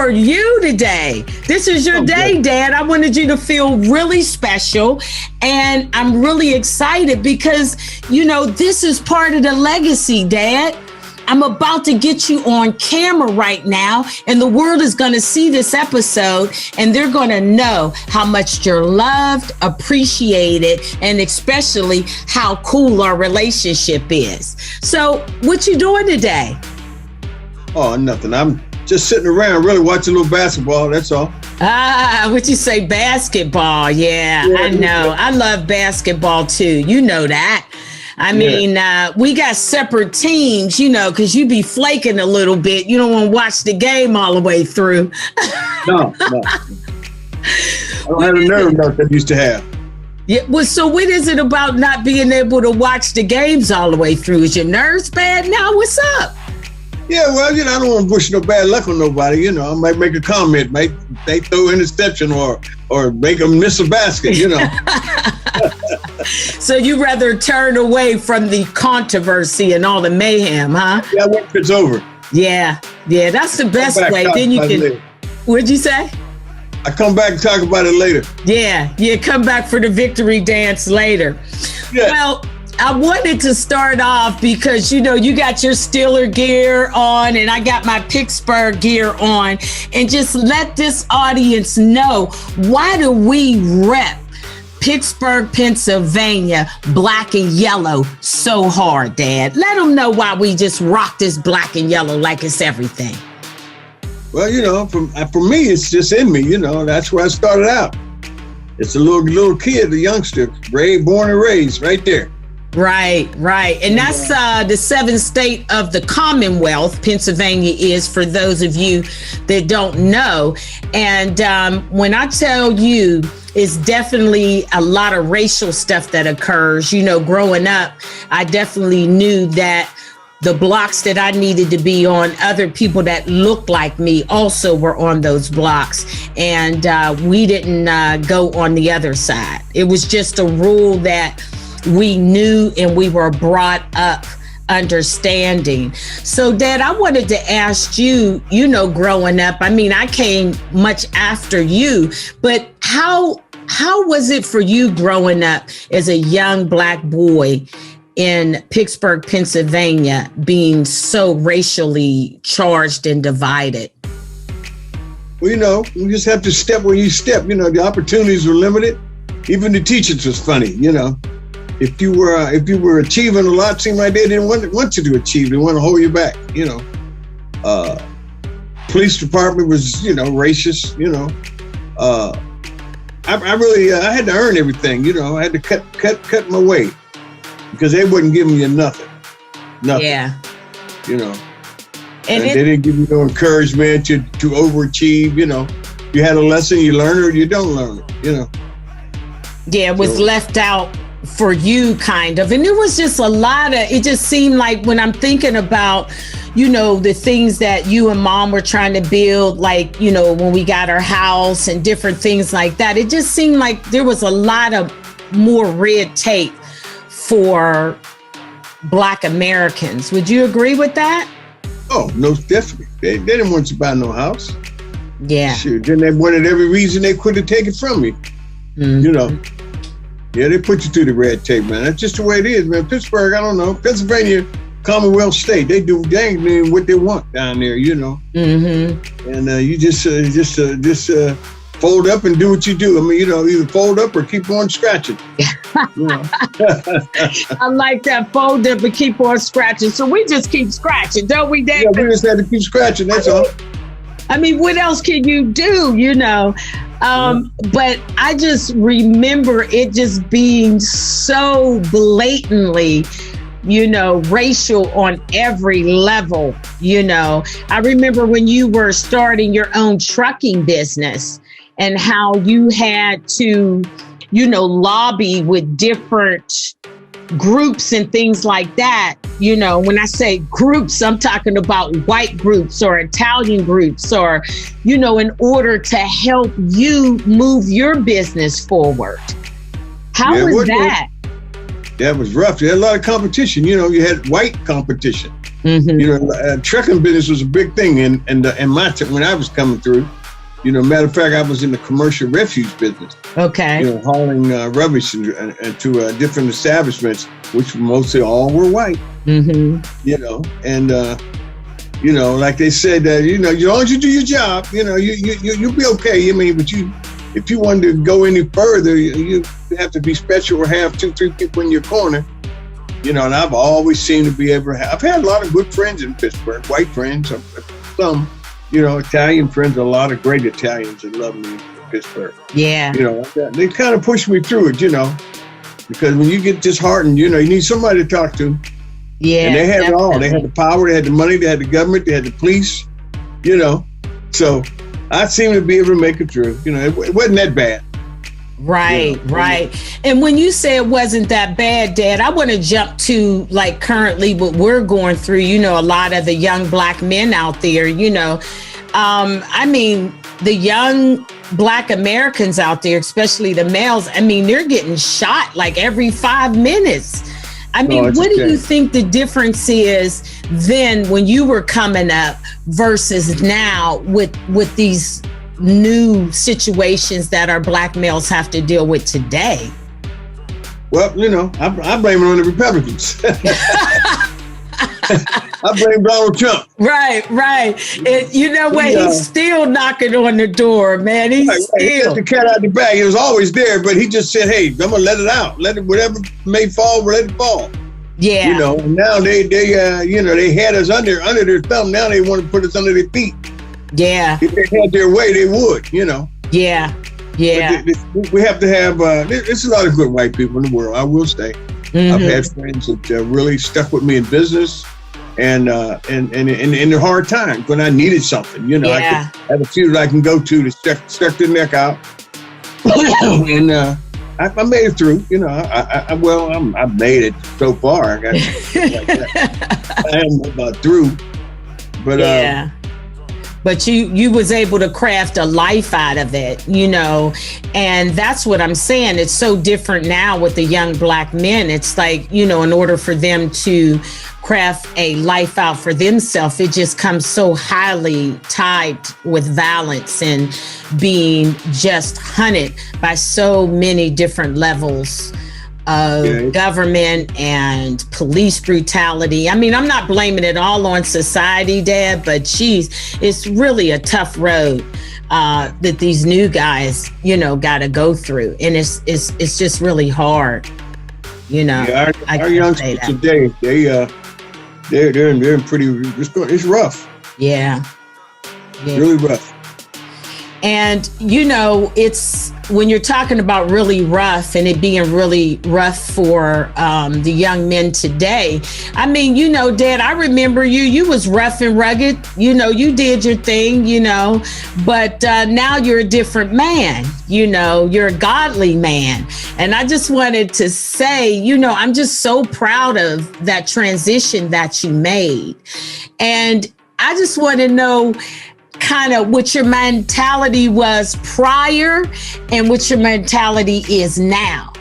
for you today. This is your day, Dad. I wanted you to feel really special. And I'm really excited because, this is part of the legacy, Dad. I'm about to get you on camera right now, and the world is going to see this episode, and they're going to know how much you're loved, appreciated, and especially how cool our relationship is. So what you doing today? Oh, nothing. I'm just sitting around really watching a little basketball. That's all. What you say, basketball? Yeah, I know. I love basketball too. You know that. I mean, we got separate teams, because you be flaking a little bit. You don't want to watch the game all the way through. No. I don't have the nerve that I used to have. Yeah. Well, so what is it about not being able to watch the games all the way through? Is your nerves bad now? What's up? Yeah, well, I don't want to wish no bad luck on nobody. I might make a comment, might they throw an interception or make them miss a basket, So you rather turn away from the controversy and all the mayhem, huh? Yeah, once it's over. Yeah, that's the best way. Then you can. Later. What'd you say? I come back and talk about it later. Yeah, come back for the victory dance later. Yeah. Well, I wanted to start off because, you got your Steeler gear on and I got my Pittsburgh gear on, and just let this audience know, why do we rep Pittsburgh, Pennsylvania, black and yellow so hard, Dad? Let them know why we just rock this black and yellow like it's everything. Well, for me, it's just in me, that's where I started out. It's a little kid, a youngster, born and raised right there. Right. And that's the seventh state of the Commonwealth, Pennsylvania is, for those of you that don't know. And when I tell you, it's definitely a lot of racial stuff that occurs. Growing up, I definitely knew that the blocks that I needed to be on, other people that looked like me also were on those blocks. And we didn't go on the other side. It was just a rule that we knew and we were brought up understanding. So, Dad, I wanted to ask you, growing up, I came much after you, but how was it for you growing up as a young black boy in Pittsburgh, Pennsylvania, being so racially charged and divided? Well, you just have to step where you step. The opportunities were limited. Even the teachers was funny, If you were achieving a lot, it seemed like they didn't want you to achieve. They want to hold you back, Police department was, racist, I had to earn everything, I had to cut my way because they wouldn't give me nothing. Yeah. And they didn't give you no encouragement to overachieve, You had a lesson, you learn it or you don't learn it, Yeah, it was left out for you, kind of. And it was just it just seemed like, when I'm thinking about, the things that you and Mom were trying to build, like, when we got our house and different things like that, it just seemed like there was a lot of more red tape for Black Americans. Would you agree with that? Oh, no, definitely. They didn't want you to buy no house. Yeah. Sure. Then they wanted every reason they could to take it from me. Mm-hmm. Yeah, they put you through the red tape, man. That's just the way it is, man. Pittsburgh, I don't know. Pennsylvania, Commonwealth state, they do dang what they want down there, Mm-hmm. And you just fold up and do what you do. Either fold up or keep on scratching. I like that, fold up and keep on scratching. So we just keep scratching, don't we, Dad? Yeah, we just had to keep scratching, that's all. What else can you do, But I just remember it just being so blatantly, racial on every level, I remember when you were starting your own trucking business and how you had to, lobby with different groups and things like that. When I say groups, I'm talking about white groups or Italian groups or, in order to help you move your business forward. How was that? That was rough. You had a lot of competition. You had white competition. Mm-hmm. You know, trucking business was a big thing, and when I was coming through. You know, matter of fact, I was in the commercial refuse business. Okay. You know, hauling rubbish to different establishments, which mostly all were white. Mm-hmm. You know, and you know, like they said that, you know, as long as you do your job, you know, you'll be okay. I mean, but if you wanted to go any further, you have to be special or have 2-3 people in your corner. You know, and I've always seemed to be able to I've had a lot of good friends in Pittsburgh, white friends, some. You know, Italian friends, a lot of great Italians that love me in Pittsburgh. Yeah. You know, they kind of pushed me through it, you know, because when you get disheartened, you know, you need somebody to talk to. Yeah. And they had definitely. it all. They had the power, they had the money, they had the government, they had the police, you know. So I seemed to be able to make it through. You know, it wasn't that bad. Right, you know? right. And when you say it wasn't that bad, Dad, I want to jump to like currently what we're going through. You know, a lot of the young Black men out there, you know, I mean, the young Black Americans out there, especially the males, I mean, they're getting shot like every 5 minutes. I mean, what do you think the difference is then when you were coming up versus now with these new situations that our Black males have to deal with today? Well, you know, I blame it on the Republicans. I blame Donald Trump. Right. And you know what? He's still knocking on the door, man. He's still. He let the cat out of the bag. It was always there, but he just said, hey, I'm going to let it out. Let it, whatever may fall, let it fall. Yeah. You know, now they you know, they had us under their thumb. Now they want to put us under their feet. Yeah. If they had their way, they would, you know. Yeah. We have to have, there's a lot of good white people in the world, I will say. Mm-hmm. I've had friends that really stuck with me in business and in the hard times when I needed something, you know. Yeah. I have a few that I can go to stuck their neck out. And I made it through, you know. I made it so far. I got like that. I am about through. But yeah. But you was able to craft a life out of it, you know, and that's what I'm saying. It's so different now with the young Black men. It's like, you know, in order for them to craft a life out for themselves, it just comes so highly tied with violence and being just hunted by so many different levels of government and police brutality. I mean, I'm not blaming it all on society, Dad, but geez, it's really a tough road that these new guys, you know, got to go through, and it's just really hard, you know. Yeah, our youngsters today, they're in pretty. It's rough. Yeah. Really rough. And, you know, it's when you're talking about really rough and it being really rough for the young men today. I mean, you know, Dad, I remember you was rough and rugged. You know, you did your thing, you know, but now you're a different man. You know, you're a godly man. And I just wanted to say, you know, I'm just so proud of that transition that you made. And I just want to know kind of what your mentality was prior and what your mentality is now.